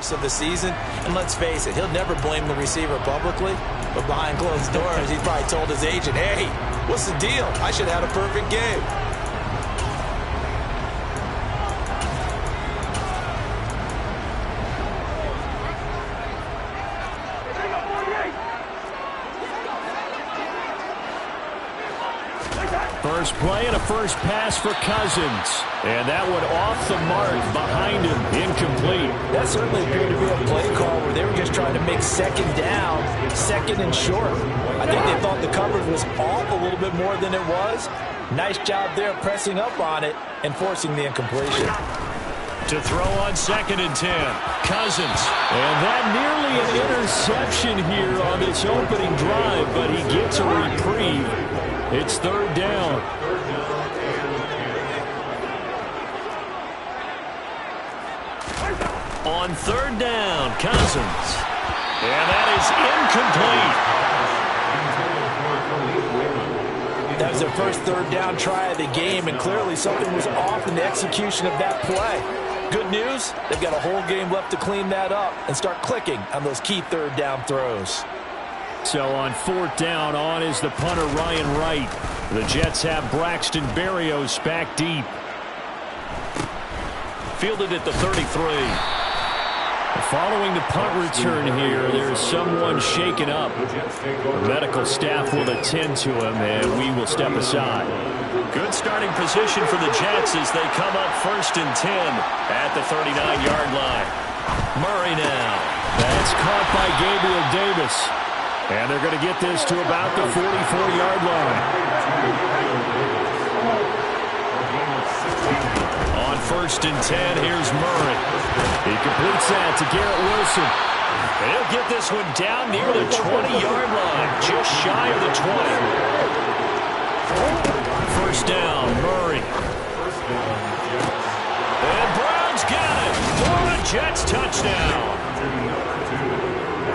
most of the season. And let's face it, he'll never blame the receiver publicly, but behind closed doors, he probably told his agent, hey, what's the deal? I should have had a perfect game. First play and a first pass for Cousins. And that one off the mark behind him, incomplete. That certainly appeared to be a play call where they were just trying to make second down, second and short. I think they thought the coverage was off a little bit more than it was. Nice job there pressing up on it and forcing the incompletion. To throw on 2nd and 10, Cousins. And that nearly an interception here on this opening drive, but he gets a reprieve. It's 3rd down. On 3rd down, Cousins. And that is incomplete. That was their first 3rd down try of the game, and clearly something was off in the execution of that play. Good news, they've got a whole game left to clean that up and start clicking on those key 3rd down throws. So on 4th down, on is the punter Ryan Wright. The Jets have Braxton Berrios back deep. Fielded at the 33. Following the punt return here, there's someone shaken up. The medical staff will attend to him, and we will step aside. Good starting position for the Jets as they come up 1st and 10 at the 39-yard line. Murray now. That's caught by Gabriel Davis. And they're going to get this to about the 44-yard line. On 1st and 10, here's Murray. He completes that to Garrett Wilson. And he'll get this one down near the 20-yard line, just shy of the 20. 1st down, Murray. And Brown's got it for a Jets touchdown.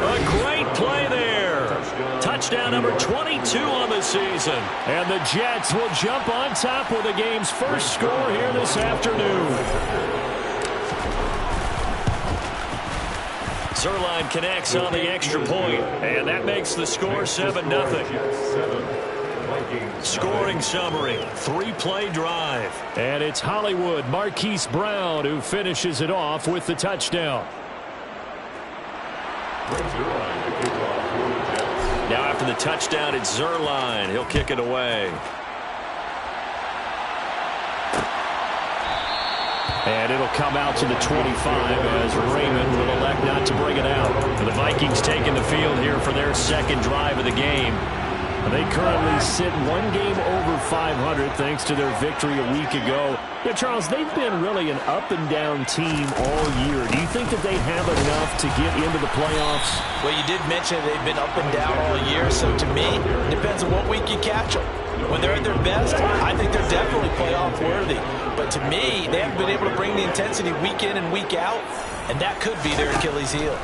A great play there. Touchdown number 22 on the season. And the Jets will jump on top with the game's first score here this afternoon. Zerline connects on the extra point, and that makes the score 7-0. Scoring summary, 3-play drive. And it's Hollywood Marquise Brown who finishes it off with the touchdown. Now after the touchdown, it's Zerline. He'll kick it away. And it'll come out to the 25 as Raymond will elect not to bring it out. The Vikings taking the field here for their 2nd drive of the game. They currently sit 1 game over 500 thanks to their victory a week ago. Yeah, Charles, they've been really an up-and-down team all year. Do you think that they have enough to get into the playoffs? Well, you did mention they've been up and down all year, so to me, it depends on what week you catch them. When they're at their best, I think they're definitely playoff worthy. But to me, they haven't been able to bring the intensity week in and week out, and that could be their Achilles heel.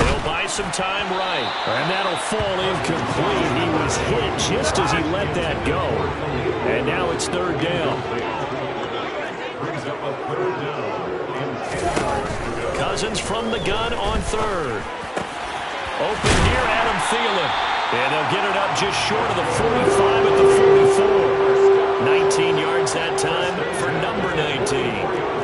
He'll buy some time right. And that'll fall incomplete. He was hit just as he let that go. And now it's 3rd down. Cousins from the gun on 3rd. Open here, Adam Thielen. And they'll get it up just short of the 45 at the 44. 19 yards that time for number 19.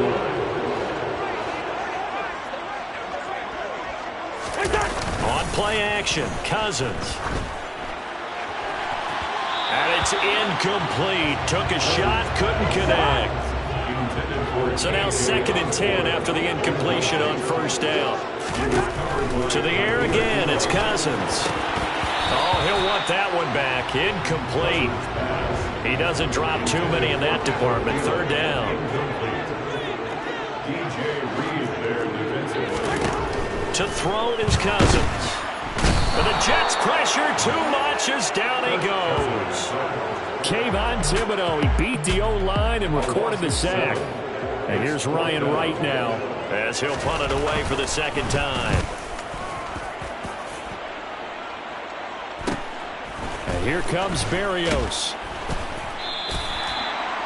On play action, Cousins. And it's incomplete. Took a shot, couldn't connect. So now 2nd and 10 after the incompletion on 1st down. To the air again, it's Cousins. Oh, he'll want that one back. Incomplete. He doesn't drop too many in that department. 3rd down. To throw is Cousins. But the Jets pressure too much as down he goes. Kayvon Thibodeau, he beat the O-line and recorded the sack. And here's Ryan Wright now as he'll punt it away for the 2nd time. And here comes Berrios.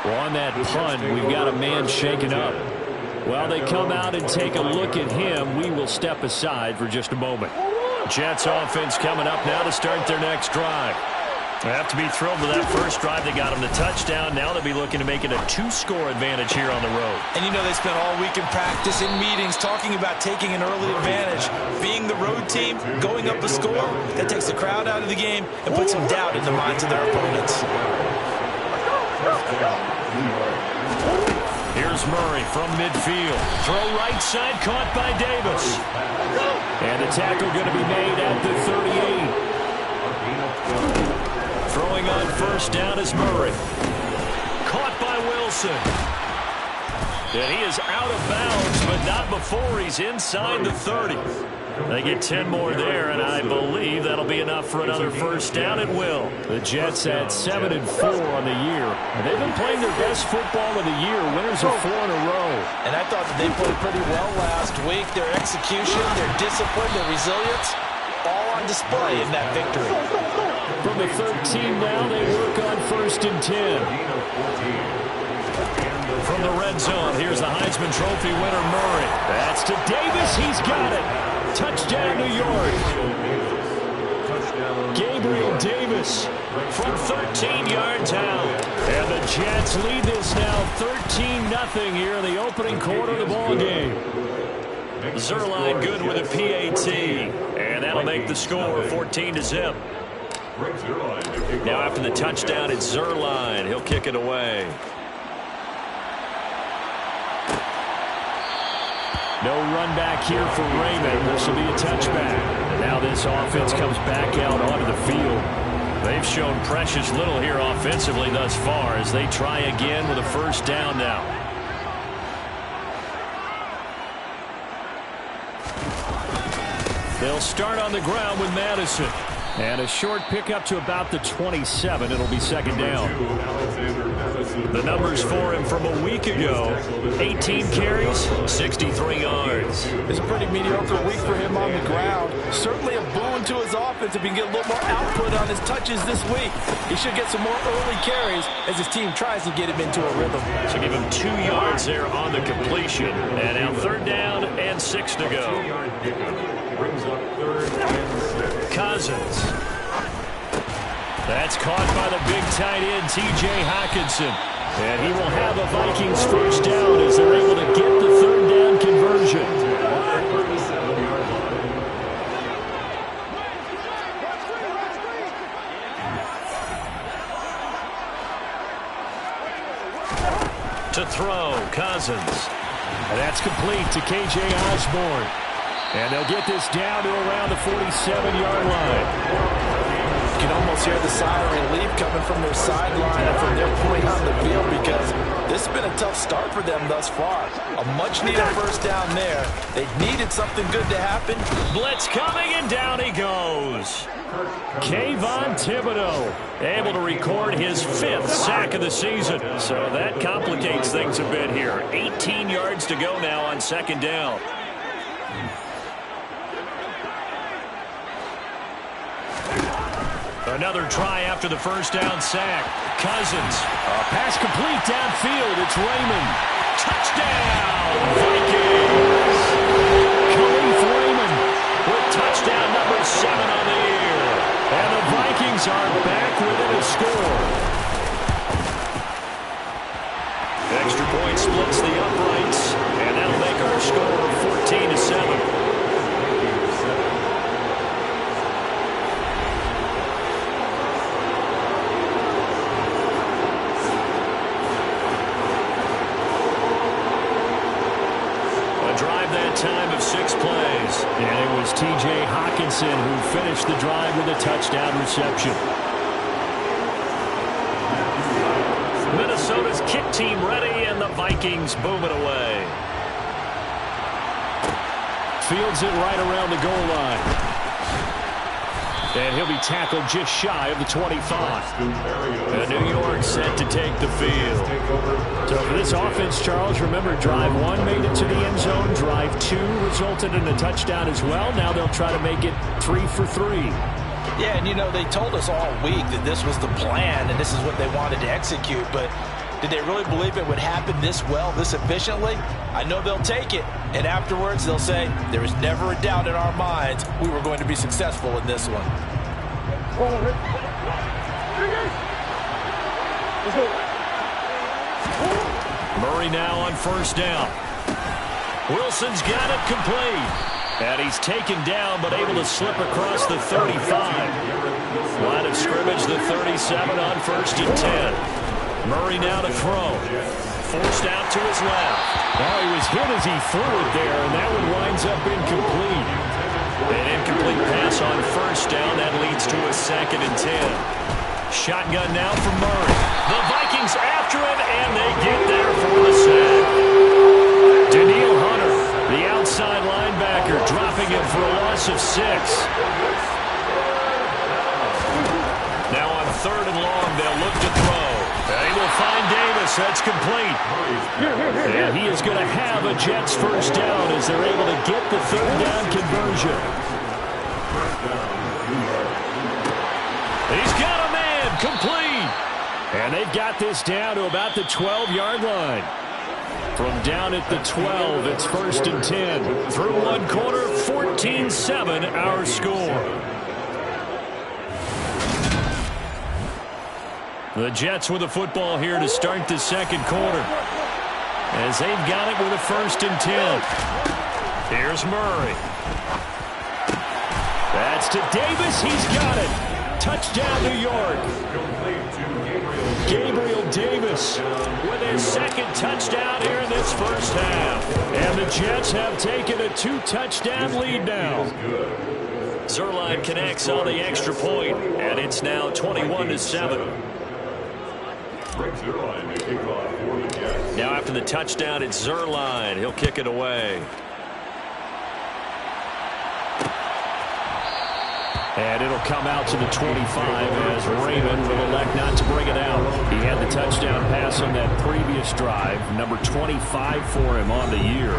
Well, on that punt, we've got a man shaken up. Well, they come out and take a look at him. We will step aside for just a moment. Jets offense coming up now to start their next drive. They have to be thrilled with that first drive. They got him the touchdown. Now they'll be looking to make it a 2-score advantage here on the road. And you know they spent all week in practice, in meetings, talking about taking an early advantage. Being the road team, going up a score, that takes the crowd out of the game and puts some doubt in the minds of their opponents. Here's Murray from midfield. Throw right side, caught by Davis. And the tackle going to be made at the 38. Throwing on first down is Murray. Caught by Wilson. And he is out of bounds, but not before he's inside the 30. They get 10 more there, and I believe that'll be enough for another first down at will. The Jets at 7-4 on the year. And they've been playing their best football of the year, winners of 4 in a row. And I thought that they played pretty well last week. Their execution, their discipline, their resilience, all on display in that victory. From the 13 now, they work on 1st and 10. From the red zone, here's the Heisman Trophy winner, Murray. That's to Davis. He's got it. Touchdown, New York. Gabriel Davis from 13 yards out. And the Jets lead this now 13-0 here in the opening quarter of the ball game. Zerline good with a PAT. And that'll make the score 14-0. Now after the touchdown, it's Zerline. He'll kick it away. No run back here for Raymond. This will be a touchback. And now this offense comes back out onto the field. They've shown precious little here offensively thus far as they try again with a first down now. They'll start on the ground with Madison. And a short pickup to about the 27. It'll be second down. The numbers for him from a week ago. 18 carries, 63 yards. It's a pretty mediocre week for him on the ground. Certainly a boon to his offense if he can get a little more output on his touches this week. He should get some more early carries as his team tries to get him into a rhythm. So give him 2 yards there on the completion. And now third down and 6 to go. Cousins. That's caught by the big tight end, T.J. Hockenson. And he will have a Vikings first down as they're able to get the third down conversion. To throw, Cousins. And that's complete to K.J. Osborne. And they'll get this down to around the 47-yard line. You can almost hear the sigh of relief coming from their sideline and from their point on the field because this has been a tough start for them thus far. A much-needed first down there. They needed something good to happen. Blitz coming, and down he goes. Kayvon Thibodeau able to record his 5th sack of the season. So that complicates things a bit here. 18 yards to go now on second down. Another try after the first down sack. Cousins. Pass complete downfield. It's Raymond. Touchdown, Vikings. Khalif Raymond with touchdown number 7 on the year. And the Vikings are back within a score. Extra point splits the uprights. And that'll make our score 14-7. Time of 6 plays. And it was T.J. Hockenson who finished the drive with a touchdown reception. Minnesota's kick team ready, and the Vikings boom it away. Fields it right around the goal line. And he'll be tackled just shy of the 25. And New York set to take the field. So for this offense, Charles, remember drive 1 made it to the end zone. Drive 2 resulted in a touchdown as well. Now they'll try to make it 3 for 3. Yeah, and you know, they told us all week that this was the plan and this is what they wanted to execute. But Did they really believe it would happen this well, this efficiently? I know they'll take it, and afterwards they'll say, there was never a doubt in our minds we were going to be successful in this one. Murray now on first down. Wilson's got it complete. And he's taken down, but able to slip across the 35. Line of scrimmage, the 37 on first and 10. Murray now to throw. Forced out to his left. Well, he was hit as he threw it there, and that one winds up incomplete. An incomplete pass on first down. That leads to a 2nd and 10. Shotgun now from Murray. The Vikings after him, and they get there for the sack. Daniil Hunter, the outside linebacker, dropping him for a loss of 6. Now on 3rd and long, they'll look to throw. They will find Davis. That's complete. And he is going to have a Jets first down as they're able to get the 3rd down conversion. He's got a man complete. And they've got this down to about the 12-yard line. From down at the 12, it's 1st and 10. Through one quarter, 14-7 our score. The Jets with the football here to start the second quarter. As they've got it with a 1st and 10. Here's Murray. That's to Davis. He's got it. Touchdown, New York. Gabriel Davis with his 2nd touchdown here in this first half. And the Jets have taken a 2-touchdown lead now. Zerline connects on the extra point, and it's now 21-7. Now after the touchdown, it's Zerline. He'll kick it away. And it'll come out to the 25 as Raymond will elect not to bring it out. He had the touchdown pass on that previous drive, number 25 for him on the year.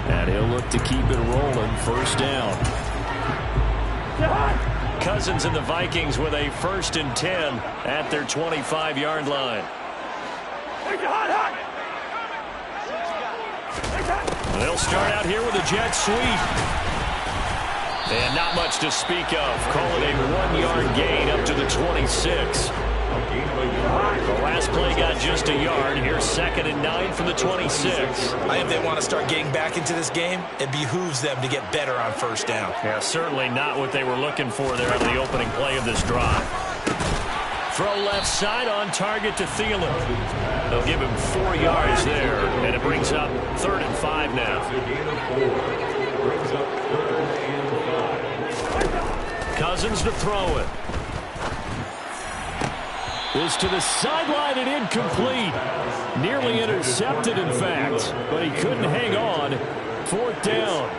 And he'll look to keep it rolling, 1st down. Cousins and the Vikings with a 1st and 10 at their 25-yard line. They'll start out here with a jet sweep. And not much to speak of. Call it a 1-yard gain up to the 26. The last play got just a yard. Here's 2nd and 9 from the 26. I think they want to start getting back into this game. It behooves them to get better on 1st down. Yeah, certainly not what they were looking for there on the opening play of this drive. Throw left side on target to Thielen. They'll give him 4 yards there, and it brings up 3rd and 5 now. Cousins to throw it. This to the sideline and incomplete. Nearly intercepted, in fact, but he couldn't hang on. 4th down.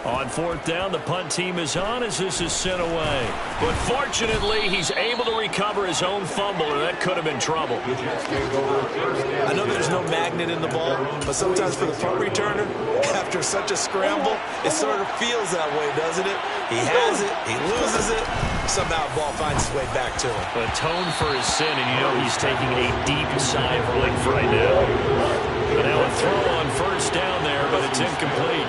On 4th down, the punt team is on as this is sent away. But fortunately, he's able to recover his own fumble, or that could have been trouble. I know there's no magnet in the ball, but sometimes for the punt returner, after such a scramble, it sort of feels that way, doesn't it? He has it, he loses it, somehow the ball finds its way back to him. Atone for his sin, and you know he's taking a deep sigh of relief right now. But now a throw on 1st down there, but it's incomplete.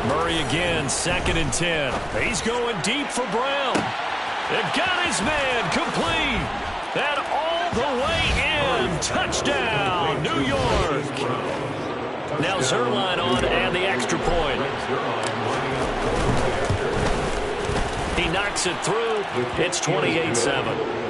Murray again, 2nd and 10. He's going deep for Brown. They've got his man complete. And all the way in. Touchdown, New York. Now Zerline on and the extra point. He knocks it through. It's 28-7.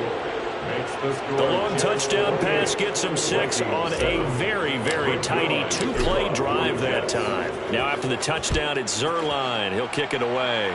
The long touchdown pass gets him 6 on a very, very tiny 2-play drive that time. Now after the touchdown, it's Zerline. He'll kick it away.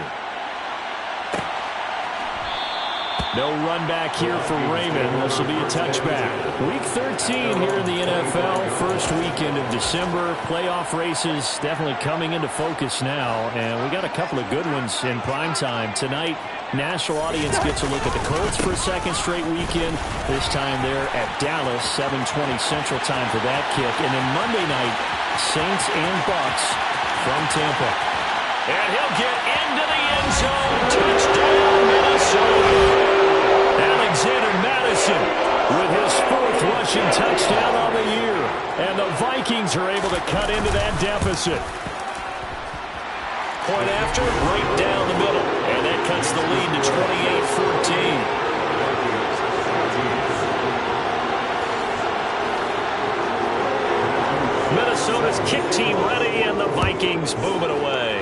No run back here for Raymond. This will be a touchback. Week 13 here in the NFL. First weekend of December. Playoff races definitely coming into focus now. And we got a couple of good ones in prime time. Tonight, national audience gets a look at the Colts for a 2nd straight weekend. This time they're at Dallas, 7:20 Central Time for that kick. And then Monday night, Saints and Bucks from Tampa. And he'll get into the end zone. Touchdown, Minnesota. Alexander Madison rushing touchdown on the year. And the Vikings are able to cut into that deficit. Point after, right down the middle. And that cuts the lead to 28-14. Minnesota's kick team ready, and the Vikings move it away.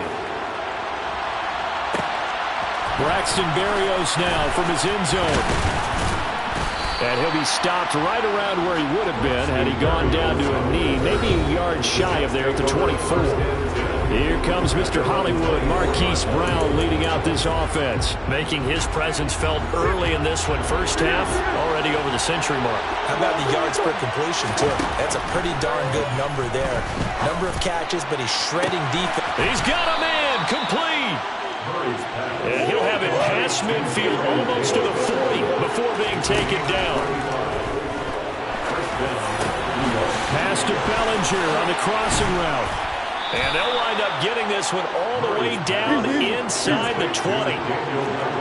Braxton Berrios now from his end zone. And he'll be stopped right around where he would have been had he gone down to a knee, maybe a yard shy of there at the 24. Here comes Mr. Hollywood, Marquise Brown, leading out this offense. Making his presence felt early in this one. First half, already over the century mark. How about the yards per completion, too? That's a pretty darn good number there. Number of catches, but he's shredding defense. He's got him in, complete. And he'll have it past midfield, almost to the 40 before being taken down. Pass to Bellinger on the crossing route. And they'll wind up getting this one all the way down inside the 20.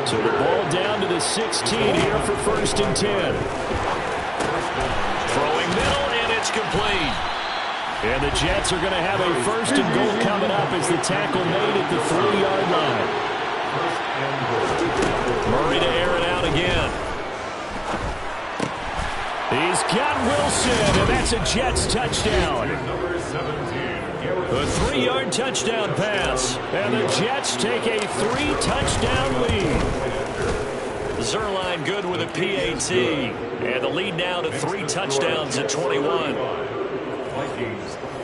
So the ball down to the 16 here for 1st and 10. Throwing middle, and it's complete. And the Jets are going to have a 1st and goal coming up as the tackle made at the 3-yard line. Murray to air it out again. He's got Wilson, and that's a Jets touchdown. A 3-yard touchdown pass. And the Jets take a 3-touchdown lead. Zerline good with a PAT. And the lead now to 3 touchdowns at 21.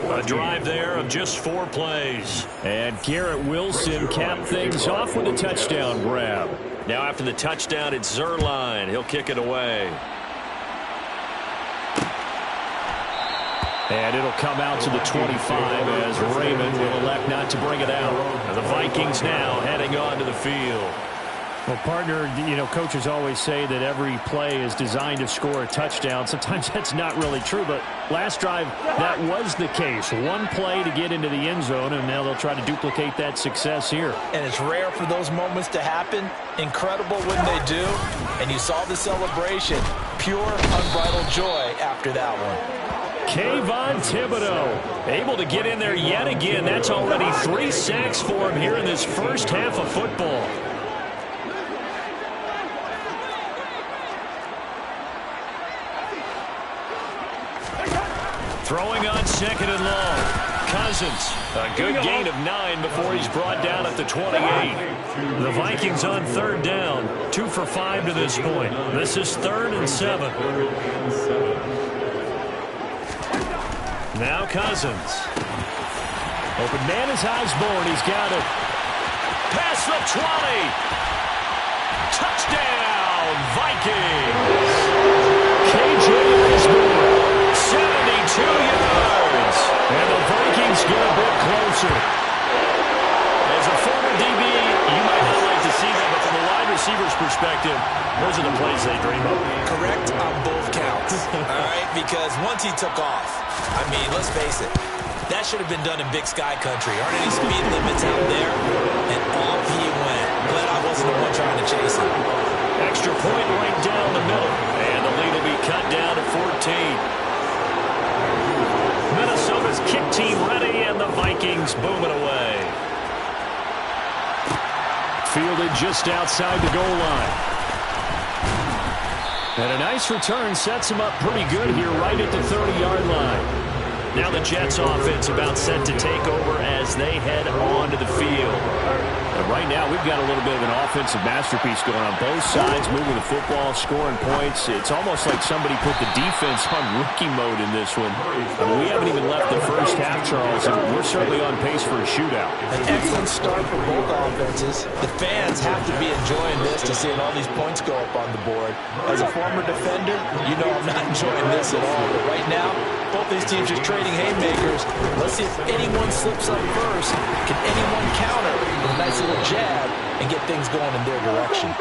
A drive there of just 4 plays. And Garrett Wilson capped things off with a touchdown grab. Now after the touchdown, it's Zerline. He'll kick it away. And it'll come out to the 25 as Raymond will elect not to bring it out. And the Vikings now heading on to the field. Well, partner, you know, coaches always say that every play is designed to score a touchdown. Sometimes that's not really true, but last drive, that was the case. One play to get into the end zone, and now they'll try to duplicate that success here. And it's rare for those moments to happen. Incredible when they do. And you saw the celebration. Pure, unbridled joy after that one. Kayvon Thibodeau able to get in there yet again. That's already 3 sacks for him here in this first half of football. Throwing on 2nd and long. Cousins, a good gain of 9 before he's brought down at the 28. The Vikings on 3rd down, 2 for 5 to this point. This is 3rd and 7. Now Cousins. Open man is Osborne. He's got it. Past the 20. Touchdown, Vikings. KJ Osborne. 72 yards. And the Vikings get a bit closer. As a former DB, you might not like to see that, but from a wide receiver's perspective, those are the plays they dream of. Correct on both counts. All right, because once he took off, I mean, let's face it, that should have been done in Big Sky Country. Aren't any speed limits out there? And off he went. Glad I wasn't the one trying to chase him. Extra point right down the middle. And the lead will be cut down to 14. Minnesota's kick team ready, and the Vikings boom it away. Fielded just outside the goal line. And a nice return sets him up pretty good here right at the 30-yard line. Now the Jets offense about set to take over as they head onto the field. And right now we've got a little bit of an offensive masterpiece going on both sides, moving the football, scoring points. It's almost like somebody put the defense on rookie mode in this one. I mean, we haven't even left the first half, Charles, and we're certainly on pace for a shootout. An excellent start for both offenses. The fans have to be enjoying this to seeing all these points go up on the board. As a former defender, you know I'm not enjoying this at all. But right now, both these teams just trading haymakers. Let's see if anyone slips up first. Can anyone counter with a nice little jab and get things going in their direction?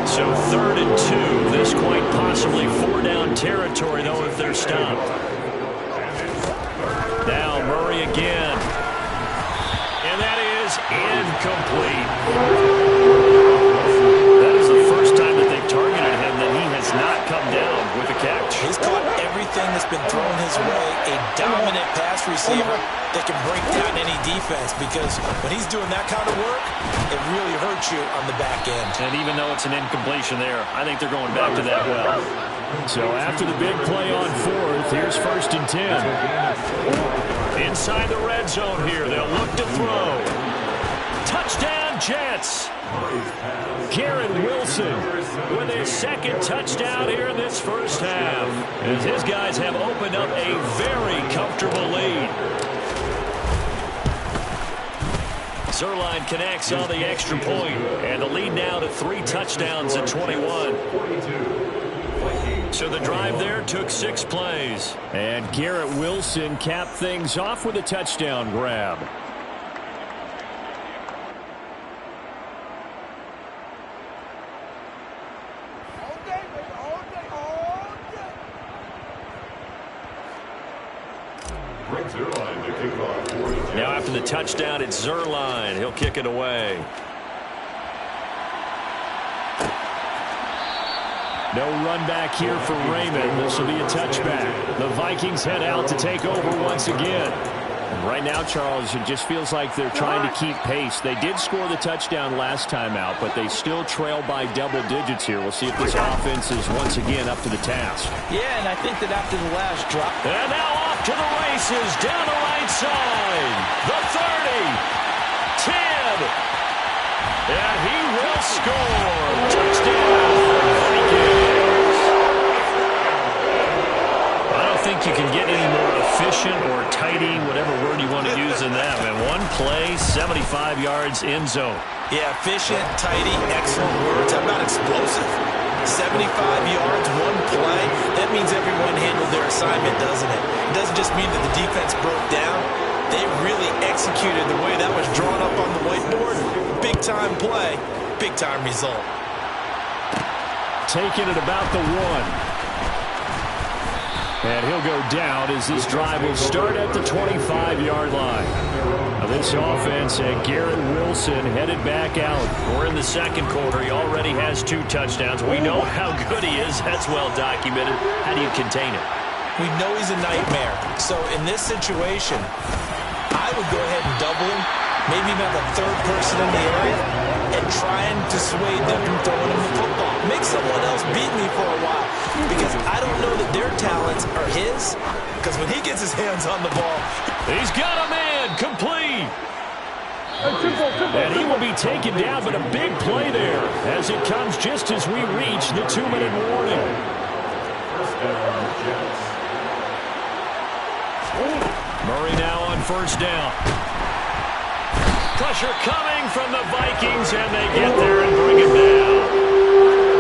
So 3rd and 2. This quite possibly 4-down territory, though, if they're stopped. Now Murray again. And that is incomplete. That is the first time that they've targeted him that he has not come down with the catch. He's caught everything that's been thrown his way. A dominant pass receiver that can break down any defense, because when he's doing that kind of work, it really hurts you on the back end. And even though it's an incompletion there, I think they're going back to that well. So after the big play on fourth, here's 1st and 10. Inside the red zone here, they'll look to throw. Touchdown, Jets. Garrett Wilson With his 2nd touchdown here in this first half, as his guys have opened up a very comfortable lead. Zerline connects on the extra point, and the lead now to 3 touchdowns at 21. So the drive there took 6 plays. And Garrett Wilson capped things off with a touchdown grab. Now after the touchdown, it's Zerline. He'll kick it away. No run back here for Raymond. This will be a touchback. The Vikings head out to take over once again. And right now, Charles, it just feels like they're trying to keep pace. They did score the touchdown last time out, but they still trail by double digits here. We'll see if this offense is once again up to the task. Yeah, and I think that after the last drop. And now off to the races down the right side. The 30. 10. And he will score. Touchdown. I don't think you can get any more efficient or tidy, whatever word you want to use in that. And one play, 75 yards in zone. Yeah, efficient, tidy, excellent words. How about explosive? 75 yards, one play. That means everyone handled their assignment, doesn't it? It doesn't just mean that the defense broke down. They really executed the way that was drawn up on the whiteboard. Big-time play, big-time result. Taking it about the 1. And he'll go down as this drive will start at the 25-yard line. Now this offense and Garrett Wilson headed back out. We're in the second quarter. He already has 2 touchdowns. We know how good he is. That's well documented. How do you contain it? We know he's a nightmare. So in this situation, I would go ahead and double him, maybe even have a 3rd person in the area, and trying to dissuade them from throwing him the football. Make someone else beat me for a while, because I don't know that their talents are his, because when he gets his hands on the ball, he's got a man complete. And he will be taken down, but a big play there as it comes just as we reach the 2-minute warning. Murray now on 1st down. Pressure coming from the Vikings, and they get there and bring him down.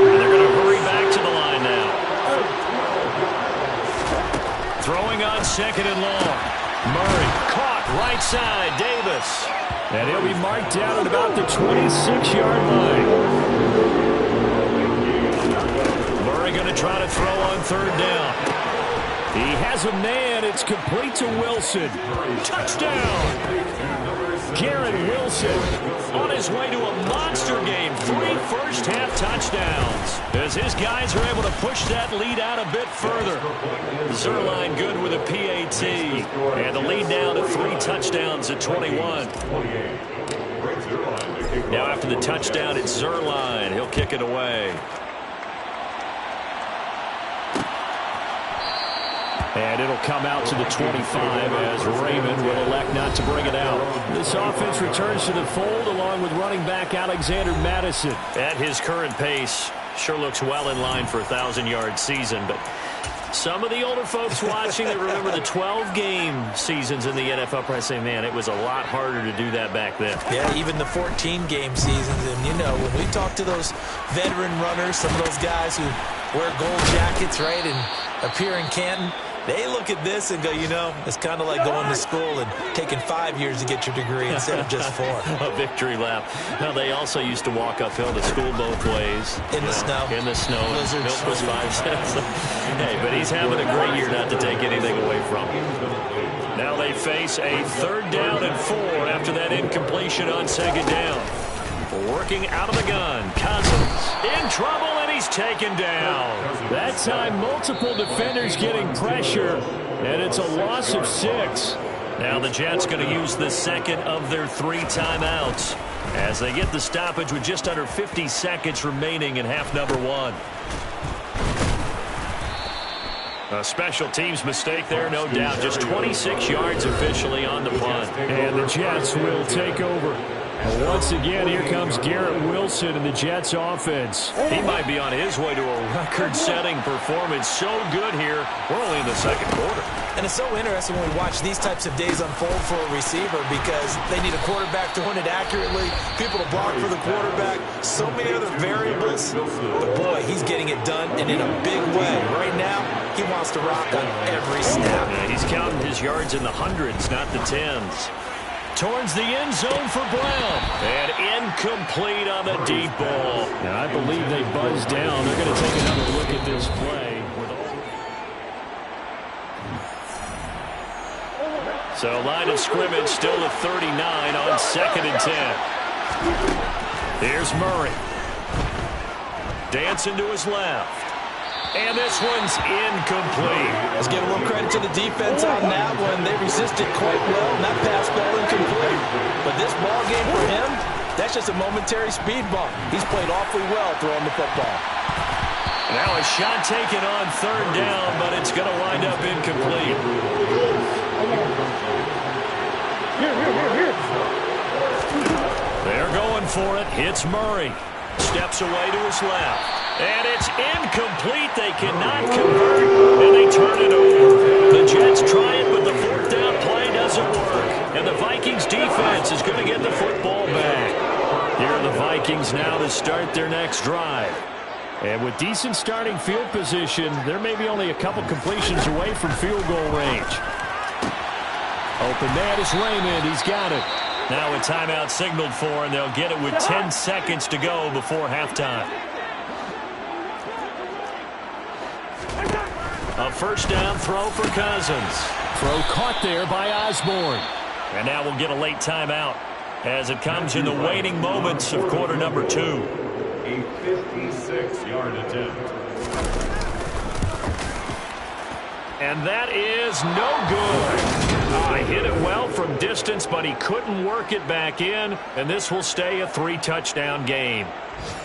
And they're going to hurry back to the line now. Throwing on 2nd and long. Murray caught right side. Davis. And he'll be marked down at about the 26-yard line. Murray going to try to throw on 3rd down. He has a man. It's complete to Wilson. Touchdown. Garrett Wilson on his way to a monster game. 3 first-half touchdowns as his guys are able to push that lead out a bit further. Zerline good with a PAT. And the lead now to 3 touchdowns at 21. Now after the touchdown, it's Zerline. He'll kick it away. And it'll come out to the 25 as Raymond will elect not to bring it out. This offense returns to the fold along with running back Alexander Madison. At his current pace, sure looks well in line for a 1,000-yard season, but some of the older folks watching that remember the 12-game seasons in the NFL probably say, man, it was a lot harder to do that back then. Yeah, even the 14-game seasons. And, you know, when we talk to those veteran runners, some of those guys who wear gold jackets, right, and appear in Canton, they look at this and go, you know, it's kind of like going to school and taking 5 years to get your degree instead of just 4. A victory lap. Now, they also used to walk uphill to school both ways. In the snow. In the snow. Blizzards. Milk was 5 cents. Hey, but he's having a great year not to take anything away from him. Now they face a 3rd down and 4 after that incompletion on 2nd down. Working out of the gun. Cousins in trouble, and he's taken down. That time, multiple defenders getting pressure, and it's a loss of 6. Now the Jets going to use the second of their 3 timeouts as they get the stoppage with just under 50 seconds remaining in half number 1. A special teams mistake there, no doubt. Just 26 yards officially on the punt. And the Jets will take over. Once again, here comes Garrett Wilson in the Jets offense. He might be on his way to a record-setting performance. So good here. We're only in the second quarter. And it's so interesting when we watch these types of days unfold for a receiver because they need a quarterback throwing it accurately, people to block for the quarterback, so many other variables. But, boy, he's getting it done and in a big way. Right now, he wants to rock on every snap. Yeah, he's counting his yards in the hundreds, not the tens. Towards the end zone for Brown. And incomplete on the deep ball. Now, I believe they buzzed down. They're going to take another look at this play. So line of scrimmage still to 39 on 2nd and 10. Here's Murray. Dancing to his left. And this one's incomplete. Let's give a little credit to the defense on that one. They resisted quite well, and that pass fell incomplete. But this ball game for him, that's just a momentary speed bump. He's played awfully well throwing the football. Now a shot taken on 3rd down, but it's going to wind up incomplete. They're going for it. It's Murray. Steps away to his left. And it's incomplete. They cannot convert, and they turn it over. The Jets try it, but the 4th down play doesn't work. And the Vikings defense is going to get the football back. Here are the Vikings now to start their next drive. And with decent starting field position, there may be only a couple completions away from field goal range. Open man is Raymond. He's got it. Now a timeout signaled for, and they'll get it with 10 seconds to go before halftime. A 1st down throw for Cousins. Throw caught there by Osborne. And now we'll get a late timeout as it comes in the waning moments of quarter number 2. A 56-yard attempt. And that is no good. He hit it well from distance, but he couldn't work it back in, and this will stay a 3-touchdown game.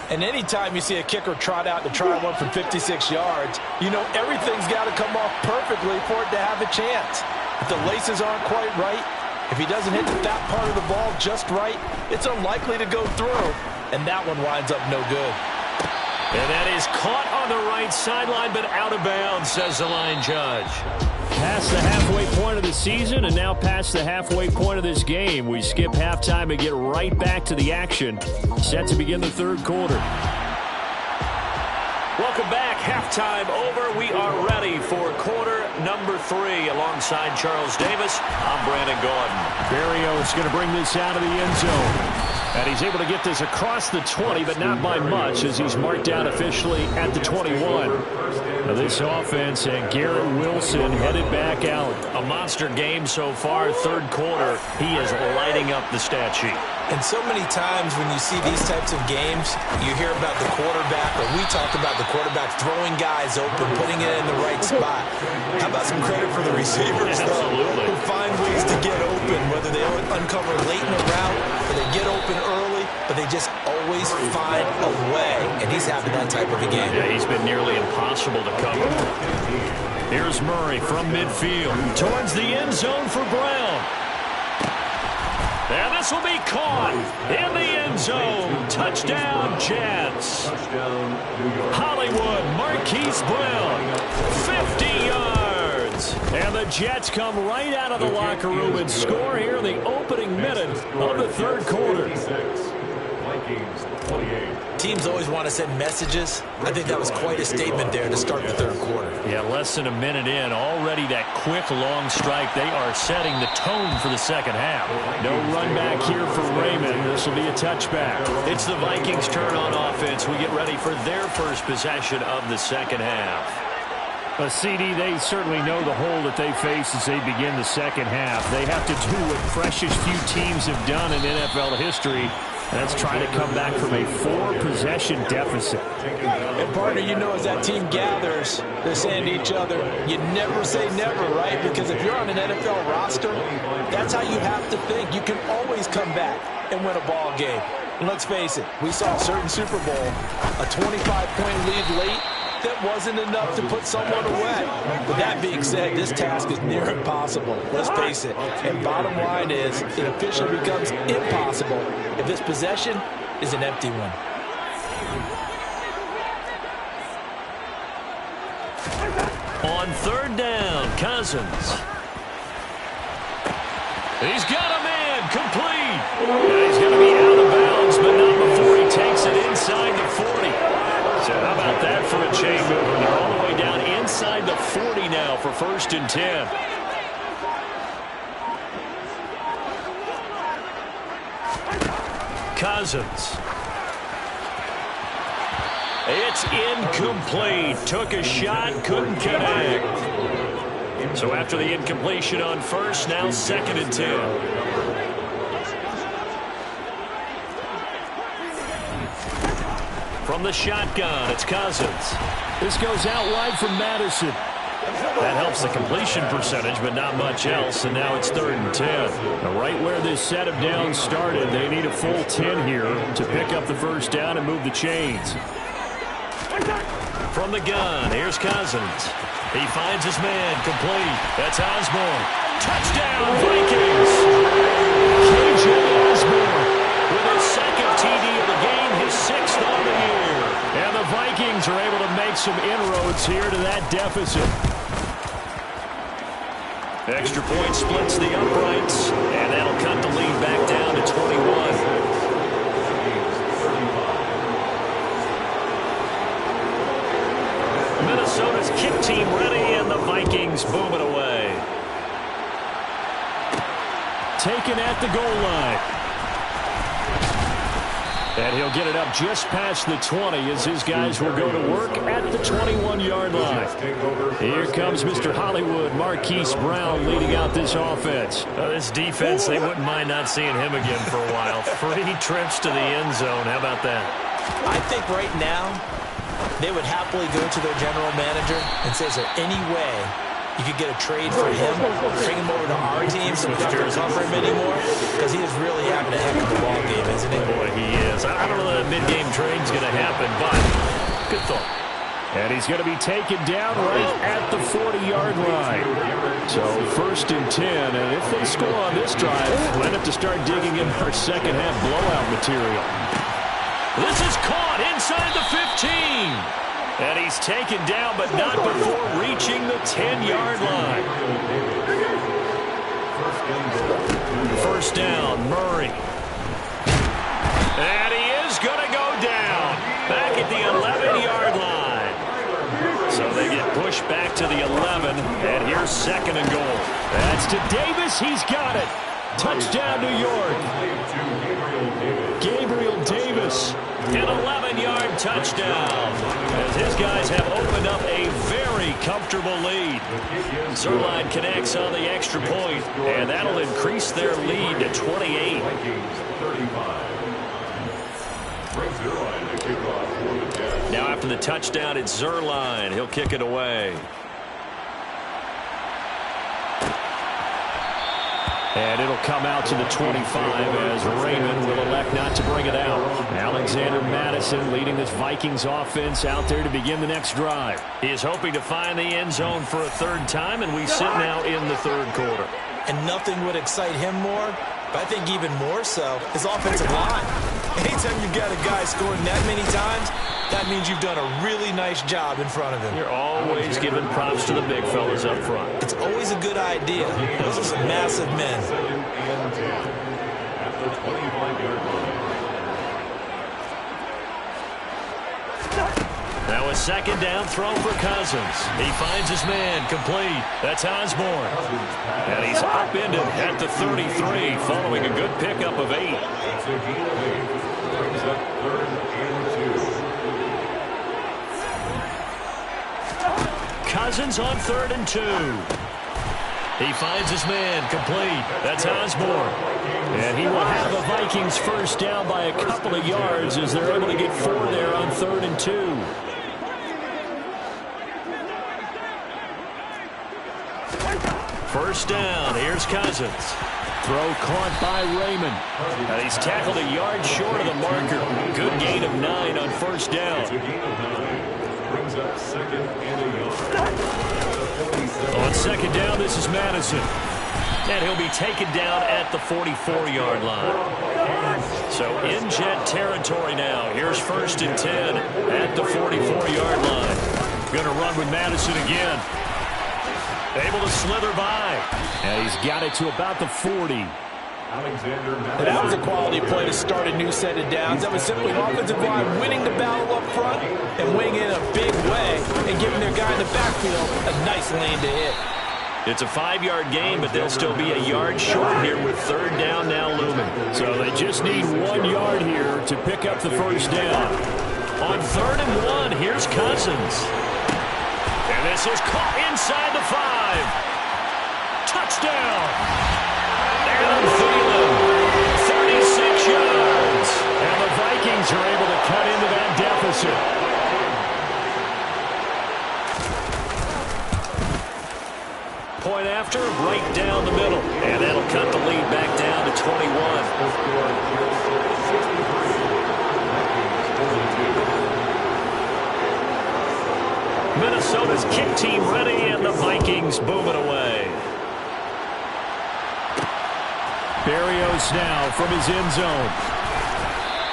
And anytime you see a kicker trot out to try one from 56 yards, you know everything's got to come off perfectly for it to have a chance. If the laces aren't quite right, if he doesn't hit that part of the ball just right, it's unlikely to go through, and that one winds up no good. And that is caught on the right sideline, but out of bounds, says the line judge. Past the halfway point of the season and now past the halfway point of this game. We skip halftime and get right back to the action. Set to begin the 3rd quarter. Welcome back. Halftime over. We are ready for quarter number 3. Alongside Charles Davis, I'm Brandon Gordon. Barrio is going to bring this out of the end zone. And he's able to get this across the 20, but not by much as he's marked down officially at the 21. Now this offense and Garrett Wilson headed back out. A monster game so far, 3rd quarter. He is lighting up the stat sheet. And so many times when you see these types of games, you hear about the quarterback, or we talk about the quarterback throwing guys open, putting it in the right spot. How about some credit for the receivers, though, who find ways to get open, whether they uncover late in the route or they get open early, but they just always find a way. And he's having that type of a game. Yeah, he's been nearly impossible to cover. Here's Murray from midfield. Towards the end zone for Brown. And this will be caught in the end zone. Touchdown, Jets. Hollywood, Marquise Brown, 50 yards. And the Jets come right out of the locker room and score here in the opening minute of the 3rd quarter. Vikings 28. Teams always want to send messages. I think that was quite a statement there to start the 3rd quarter. Yeah, less than a minute in. Already that quick, long strike. They are setting the tone for the 2nd half. No run back here for Raymond. This will be a touchback. It's the Vikings' turn on offense. We get ready for their first possession of the 2nd half. CD, they certainly know the hole that they face as they begin the 2nd half. They have to do what precious few teams have done in NFL history, Let's try to come back from a 4-possession deficit. And partner, you know, as that team gathers, they're saying to each other, you never say never, right? Because if you're on an NFL roster, that's how you have to think. You can always come back and win a ball game. And let's face it, we saw a certain Super Bowl, a 25-point lead late, that wasn't enough to put someone away. But that being said, this task is near impossible. Let's face it. And bottom line is, it officially becomes impossible if this possession is an empty one. On third down, Cousins. He's got a man complete. And he's going to be out of bounds, but not before he takes it inside the 40. So how about that for a chain mover? They're all the way down inside the 40 now for 1st and 10. Cousins. It's incomplete. Took a shot, couldn't connect. So after the incompletion on first, now 2nd and 10. From the shotgun, it's Cousins. This goes out wide from Madison. That helps the completion percentage, but not much else, and now it's 3rd and 10. Now, right where this set of downs started, they need a full 10 here to pick up the first down and move the chains. From the gun, here's Cousins. He finds his man, complete. That's Osborne. Touchdown, Vikings! KJ Osborne with his 2nd TD of the game, his 6th on the year. And the Vikings are able to make some inroads here to that deficit. Extra point splits the uprights, and that'll cut the lead back down to 21. Minnesota's kick team ready, and the Vikings boom it away. Taken at the goal line. And he'll get it up just past the 20 as his guys will go to work at the 21-yard line. Here comes Mr. Hollywood, Marquise Brown, leading out this offense. This defense, they wouldn't mind not seeing him again for a while. 3 trips to the end zone. How about that? I think right now, they would happily go to their general manager and say, is there any way you could get a trade for him, bring him over to our team so we don't have to cover him anymore? Because he is really having a heck of a ball game, isn't he? Boy, he is. I don't know that a mid-game trade's going to happen, but good thought. And he's going to be taken down right at the 40-yard line. So 1st and 10, and if they score on this drive, we'll have to start digging in our second-half blowout material. This is caught inside the 15. And he's taken down, but not before reaching the 10-yard line. First down, Murray. And he is going to go down. Back at the 11-yard line. So they get pushed back to the 11, and here's 2nd and goal. That's to Davis. He's got it. Touchdown, New York. Gabriel Davis. An 11-yard touchdown. As his guys have opened up a very comfortable lead. Zerline connects on the extra point, and that'll increase their lead to 28. Now after the touchdown, it's Zerline. He'll kick it away. And it'll come out to the 25 as Raymond will elect not to bring it out. Alexander Madison leading this Vikings offense out there to begin the next drive. He is hoping to find the end zone for a 3rd time, and we sit now in the 3rd quarter. And nothing would excite him more, but I think even more so, his offensive line. Anytime you've got a guy scoring that many times, that means you've done a really nice job in front of him. You're always giving props to the big fellas up front. It's always a good idea. Those are some massive men. Now a 2nd down throw for Cousins. He finds his man, complete. That's Osborne. And he's upended at the 33 following a good pickup of 8. Cousins on 3rd and 2. He finds his man, complete. That's Osborne. And he will have the Vikings first down by a couple of yards as they're able to get 4 there on 3rd and 2. First down, here's Cousins. Throw caught by Raymond. And he's tackled a yard short of the marker. Good gain of 9 on first down. Brings up 2nd and a yard. On 2nd down, this is Madison. And he'll be taken down at the 44-yard line. So in Jet territory now. Here's 1st and 10 at the 44-yard line. Going to run with Madison again. Able to slither by. And he's got it to about the 40. That was a quality play to start a new set of downs. That was simply an offensive line winning the battle up front and weighing in a big way and giving their guy in the backfield a nice lane to hit. It's a 5-yard gain, but they'll still be a yard short here with 3rd down now looming. So they just need 1 yard here to pick up the first down. On 3rd and 1, here's Cousins. And this is caught inside the 5. Touchdown! And Thielen, 36 yards. And the Vikings are able to cut into that deficit. Point after, right down the middle. And that'll cut the lead back down to 21. Minnesota's kick team ready, and the Vikings booming away. Berrios now from his end zone.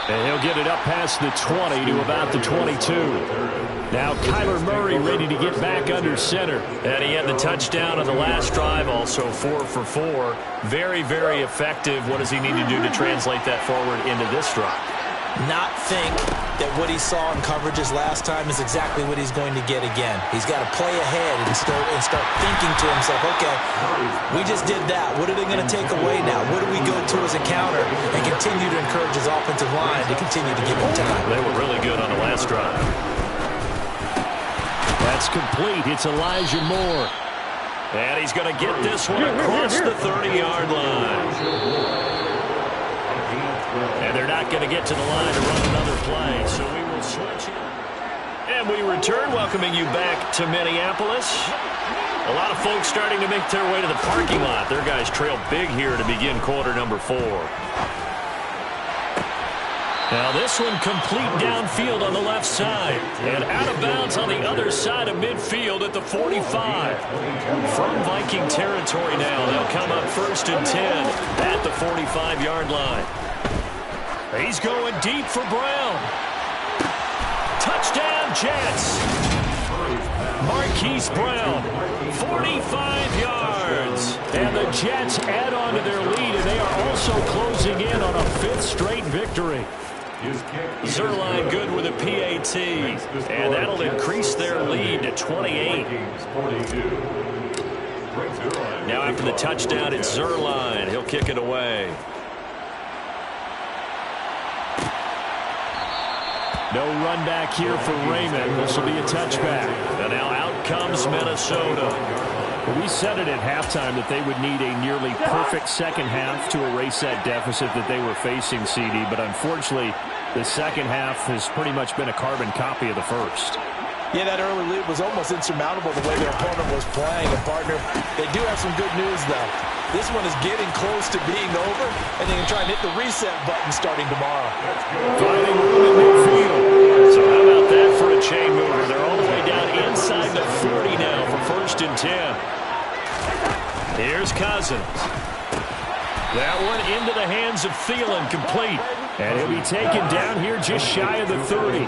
And he'll get it up past the 20 to about the 22. Now Kyler Murray ready to get back under center. And he had the touchdown on the last drive, also 4 for 4. Very, very effective. What does he need to do to translate that forward into this drive? Not think that what he saw in coverages last time is exactly what he's going to get again. He's got to play ahead and start thinking to himself, okay, we just did that. What are they going to take away now? What do we go to as a counter? And continue to encourage his offensive line to continue to give him time. They were really good on the last drive. That's complete. It's Elijah Moore. And he's going to get this one across the 30-yard line. And they're not going to get to the line to run another play, so we will switch it. And we return, welcoming you back to Minneapolis. A lot of folks starting to make their way to the parking lot. Their guys trail big here to begin quarter number 4. Now this one complete downfield on the left side. And out of bounds on the other side of midfield at the 45. From Viking territory now, they'll come up 1st and 10 at the 45-yard line. He's going deep for Brown. Touchdown, Jets. Marquise Brown, 45 yards. And the Jets add on to their lead, and they are also closing in on a 5th straight victory. Zerline good with a PAT, and that'll increase their lead to 28. Now after the touchdown, it's Zerline. He'll kick it away. No run back here for Raymond. This will be a touchback. And now out comes Minnesota. We said it at halftime that they would need a nearly perfect second half to erase that deficit that they were facing, CD. But unfortunately, the second half has pretty much been a carbon copy of the first. Yeah, that early lead was almost insurmountable the way their opponent was playing. And, partner, they do have some good news, though. This one is getting close to being over, and they can try and hit the reset button starting tomorrow. Finding room in midfield. So how about that for a chain mover? They're all the way down inside the 40 now for 1st and 10. Here's Cousins. That one into the hands of Thielen, complete. And he'll be taken down here just shy of the 30.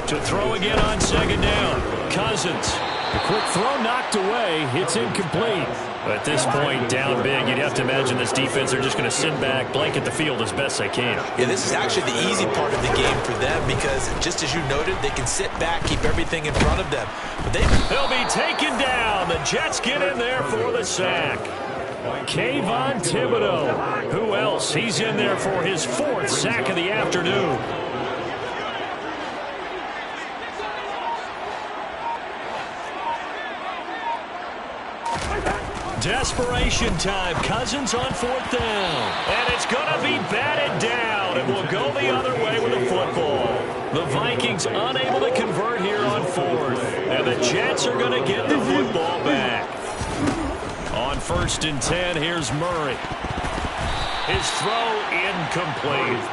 To throw again on 2nd down. Cousins. The quick throw knocked away. It's incomplete. At this point, down big, you'd have to imagine this defense are just going to sit back, blanket the field as best they can. Yeah, this is actually the easy part of the game for them because, just as you noted, they can sit back, keep everything in front of them. But they'll be taken down. The Jets get in there for the sack. Kayvon Thibodeau. Who else? He's in there for his 4th sack of the afternoon. Desperation time. Cousins on 4th down. And it's going to be batted down. And will go the other way with the football. The Vikings unable to convert here on 4th. And the Jets are going to get the football back. On 1st and 10, here's Murray. His throw incomplete.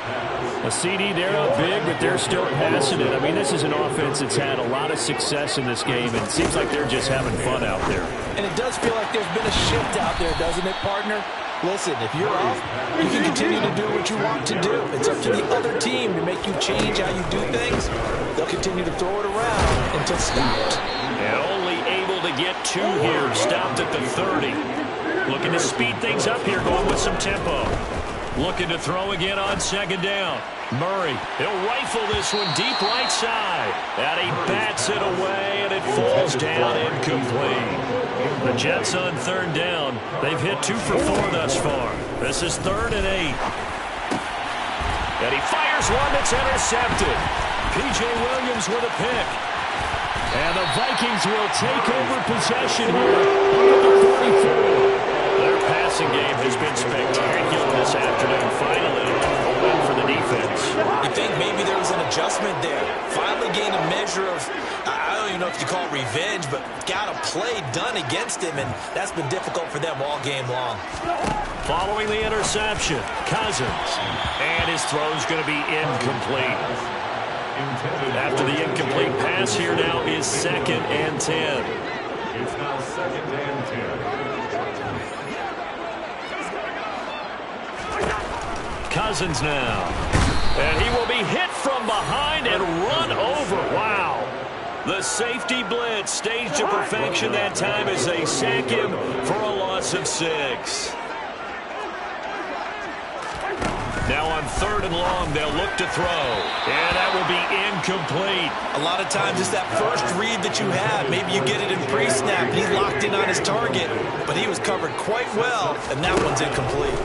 A CD, they're up big, but they're still passing it. I mean, this is an offense that's had a lot of success in this game, and it seems like they're just having fun out there. And it does feel like there's been a shift out there, doesn't it, partner? Listen, if you're off, you can continue to do what you want to do. It's up to the other team to make you change how you do things. They'll continue to throw it around until stopped. And only able to get 2 here. Stopped at the 30. Looking to speed things up here, going with some tempo. Looking to throw again on 2nd down. Murray, he'll rifle this one deep right side. And he bats it away, and it falls down incomplete. The Jets on 3rd down. They've hit 2 for 4 thus far. This is 3rd and 8. And he fires one that's intercepted. P.J. Williams with a pick. And the Vikings will take over possession here at the 44. Their passing game has been spectacular this afternoon. Finally, a win for the defense. You think maybe there was an adjustment there? Finally gained a measure of, I don't even know if you call it revenge, but got a play done against him, and that's been difficult for them all game long. Following the interception, Cousins. And his throw's going to be incomplete. After the incomplete pass, here now is 2nd and 10. It's now 2nd and 10. Cousins now. And he will be hit from behind and run over. Wow. The safety blitz staged to perfection that time as they sack him for a loss of 6. Now on 3rd and long, they'll look to throw. And that will be incomplete. A lot of times it's that first read that you have. Maybe you get it in pre-snap. He locked in on his target, but he was covered quite well, and that one's incomplete.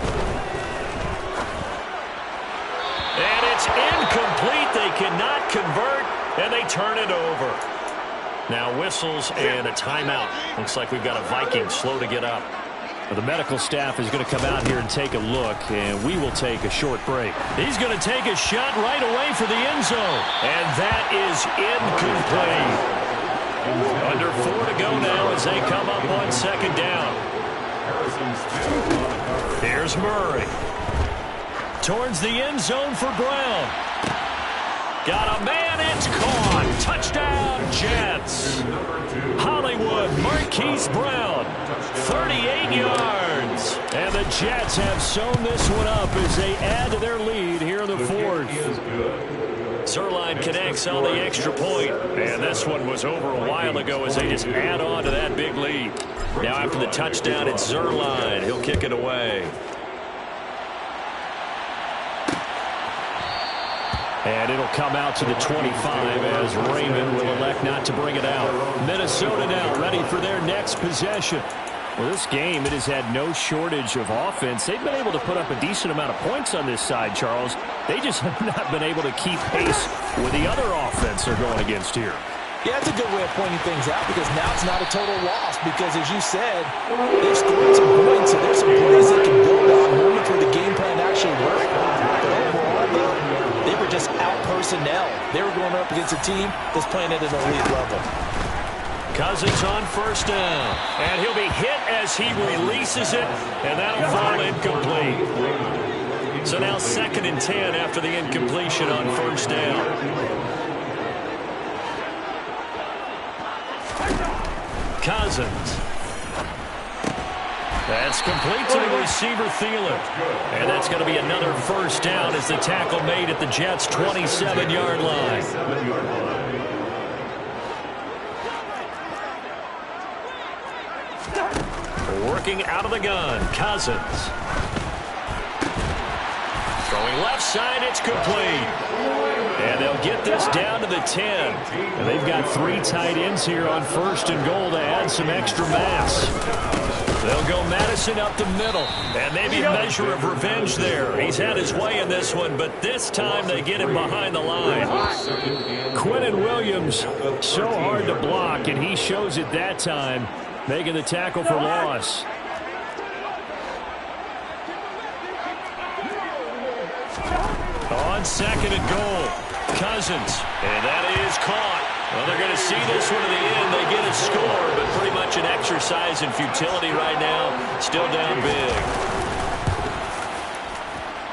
And it's incomplete. They cannot convert, and they turn it over. Now whistles and a timeout. Looks like we've got a Viking slow to get up. The medical staff is going to come out here and take a look, and we will take a short break. He's going to take a shot right away for the end zone, and that is incomplete. Under 4 to go now as they come up on 2nd down. Here's Murray. Towards the end zone for Brown. Got a man, it's caught. Touchdown, Jets. Hollywood, Marquise Brown, 38 yards. And the Jets have sewn this one up as they add to their lead here in the 4th. Zerline connects on the extra point. And this one was over a while ago as they just add on to that big lead. Now after the touchdown, it's Zerline. He'll kick it away. And it'll come out to the 25 as Raymond will elect not to bring it out. Minnesota now ready for their next possession. Well, this game, it has had no shortage of offense. They've been able to put up a decent amount of points on this side, Charles. They just have not been able to keep pace with the other offense they're going against here. Yeah, that's a good way of pointing things out because now it's not a total loss because, as you said, they've scored some points, so there's some plays they can build on, moments where the game plan actually worked. But overall, though, they were just out-personnel. They were going up against a team that's playing at an elite level. Cousins on 1st down. And he'll be hit as he releases it, and that'll fall incomplete. So now 2nd and 10 after the incompletion on 1st down. Cousins. That's complete to the receiver, Thielen. And that's going to be another 1st down as the tackle made at the Jets' 27-yard line. Working out of the gun, Cousins. Throwing left side, it's complete. And they'll get this down to the 10. And they've got 3 tight ends here on 1st and goal to add some extra mass. They'll go Madison up the middle. And maybe a measure of revenge there. He's had his way in this one, but this time they get him behind the line. Quinnen Williams, so hard to block, and he shows it that time, making the tackle for loss. on 2nd and goal. Cousins, and that is caught. Well, they're going to see this one to the end. They get a score, but pretty much an exercise in futility right now. Still down big.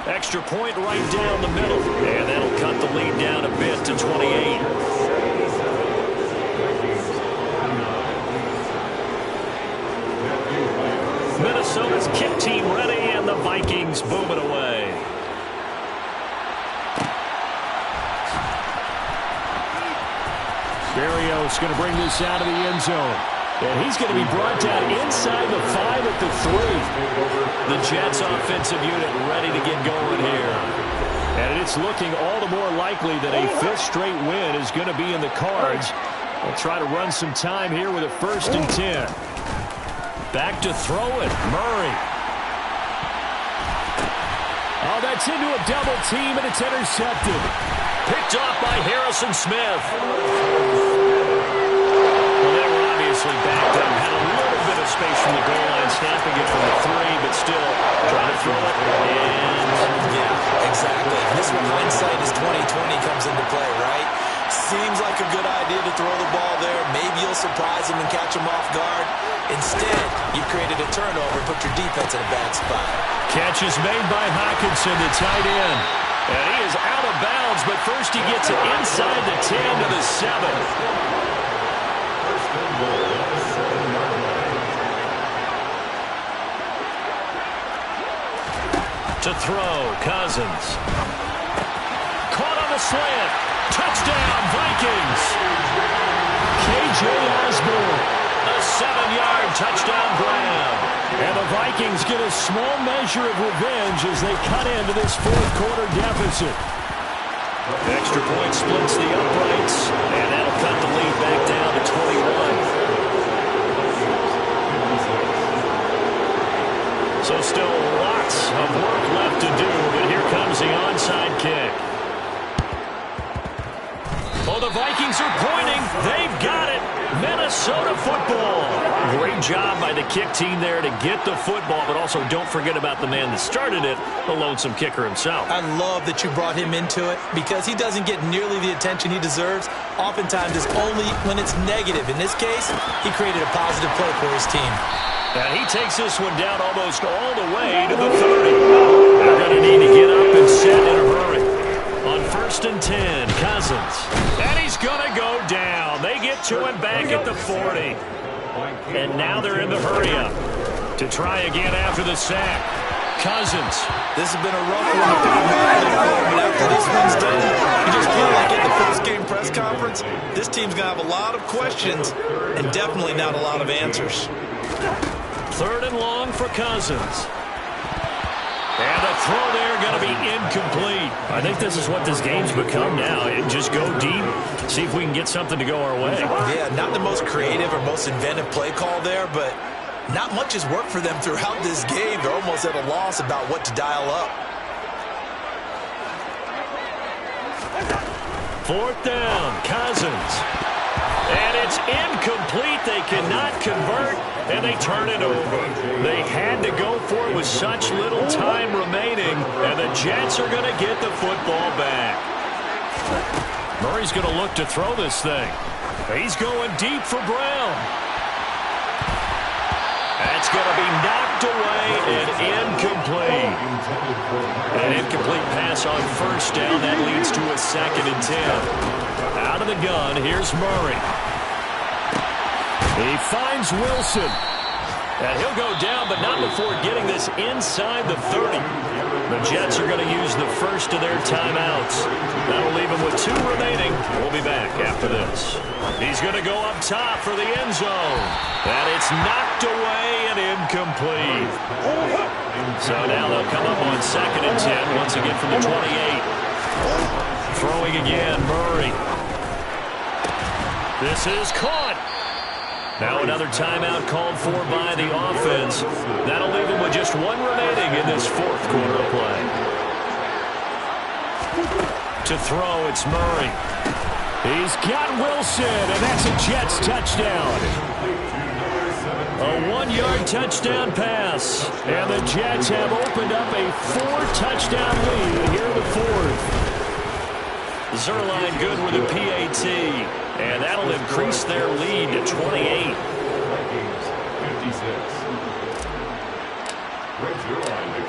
Extra point right down the middle. And that'll cut the lead down a bit to 28. Minnesota's kick team ready, and the Vikings boom it away. Berrios going to bring this out of the end zone. And he's going to be brought down inside the 5 at the 3. The Jets offensive unit ready to get going here. And it's looking all the more likely that a 5th straight win is going to be in the cards. They'll try to run some time here with a 1st and 10. Back to throw it. Murray. Oh, that's into a double team, and it's intercepted. Picked off by Harrison Smith. Well, they were obviously backed up. Had a little bit of space from the goal line, snapping it from the 3, but still trying to throw it. And yeah, exactly. This one, hindsight is 20/20 comes into play, right? Seems like a good idea to throw the ball there. Maybe you'll surprise him and catch him off guard. Instead, you created a turnover, put your defense in a bad spot. Catch is made by Hockenson, the tight end. And he is out of bounds, but first he gets it inside the 10 to the 7. To throw, Cousins. Caught on the slant. Touchdown, Vikings. K.J. Osborne. A 7-yard touchdown grab. And the Vikings get a small measure of revenge as they cut into this 4th quarter deficit. Extra point splits the uprights, and that'll cut the lead back down to 21. So still lots of work left to do, but here comes the onside kick. Oh, the Vikings are pointing. They've got it. Minnesota football. Great job by the kick team there to get the football, but also don't forget about the man that started it, the lonesome kicker himself. I love that you brought him into it because he doesn't get nearly the attention he deserves. Oftentimes it's only when it's negative. In this case, he created a positive play for his team. And he takes this one down almost all the way to the 30. They're going to need to get up and set in a hurry. On 1st and 10, Cousins. And he's going to go down. They get to him back at the 40. And now they're in the hurry-up to try again after the sack. Cousins. This has been a rough one to put but after this one's done, you just feel like at the post-game press conference, this team's going to have a lot of questions and definitely not a lot of answers. 3rd and long for Cousins. And the throw there going to be incomplete. I think this is what this game's become now. Just go deep, see if we can get something to go our way. Yeah, not the most creative or most inventive play call there, but not much has worked for them throughout this game. They're almost at a loss about what to dial up. 4th down, Cousins. And it's incomplete. They cannot convert, and they turn it over. They had to go for it with such little time remaining, and the Jets are going to get the football back. Murray's going to look to throw this thing. He's going deep for Brown. That's going to be knocked away and incomplete. An incomplete pass on 1st down. That leads to a 2nd and 10. Out of the gun, here's Murray. He finds Wilson. And he'll go down, but not before getting this inside the 30. The Jets are going to use the first of their timeouts. That'll leave them with 2 remaining. We'll be back after this. He's going to go up top for the end zone. And it's knocked away and incomplete. So now they'll come up on 2nd and 10 once again from the 28. Throwing again, Murray. This is caught. Now another timeout called for by the offense. That'll leave them with just 1 remaining in this 4th quarter of play. To throw, it's Murray. He's got Wilson, and that's a Jets touchdown. A 1-yard touchdown pass. And the Jets have opened up a 4-touchdown lead here in the 4th. Zerline good with a PAT. And that'll increase their lead to 28.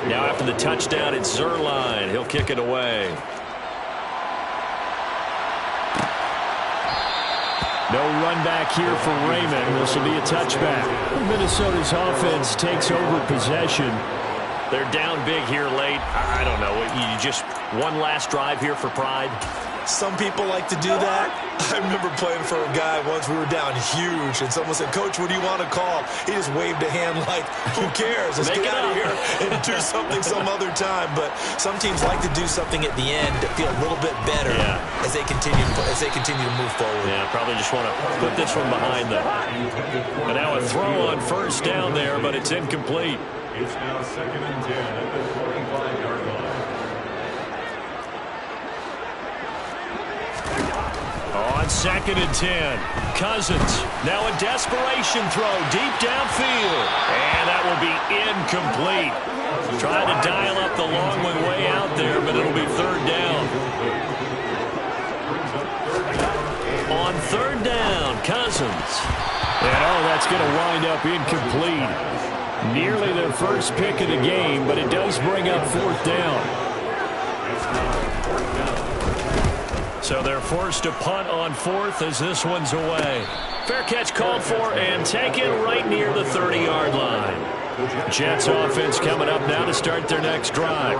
Now after the touchdown, it's Zerline. He'll kick it away. No run back here for Raymond. This will be a touchback. Minnesota's offense takes over possession. They're down big here late. I don't know. You just one last drive here for pride. Some people like to do that. I remember playing for a guy once. We were down huge, and someone said, "Coach, what do you want to call?" He just waved a hand like, "Who cares? Let's get out of here and do something some other time." But some teams like to do something at the end to feel a little bit better as they continue to move forward. Yeah, probably just want to put this one behind them. And now a throw on first down there, but it's incomplete. It's now 2nd and 10 at the 45-yard line. On 2nd and 10, Cousins. Now a desperation throw deep downfield. And that will be incomplete. Trying to dial up the long one way out there, but it'll be 3rd down. On 3rd down, Cousins. And that's going to wind up incomplete. Nearly their first pick of the game, but it does bring up 4th down. So they're forced to punt on 4th as this one's away. Fair catch called for and taken right near the 30-yard line. Jets offense coming up now to start their next drive.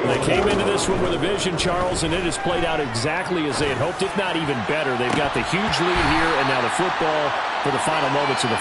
They came into this one with a vision, Charles, and it has played out exactly as they had hoped, if not even better. They've got the huge lead here, and now the football for the final moments of the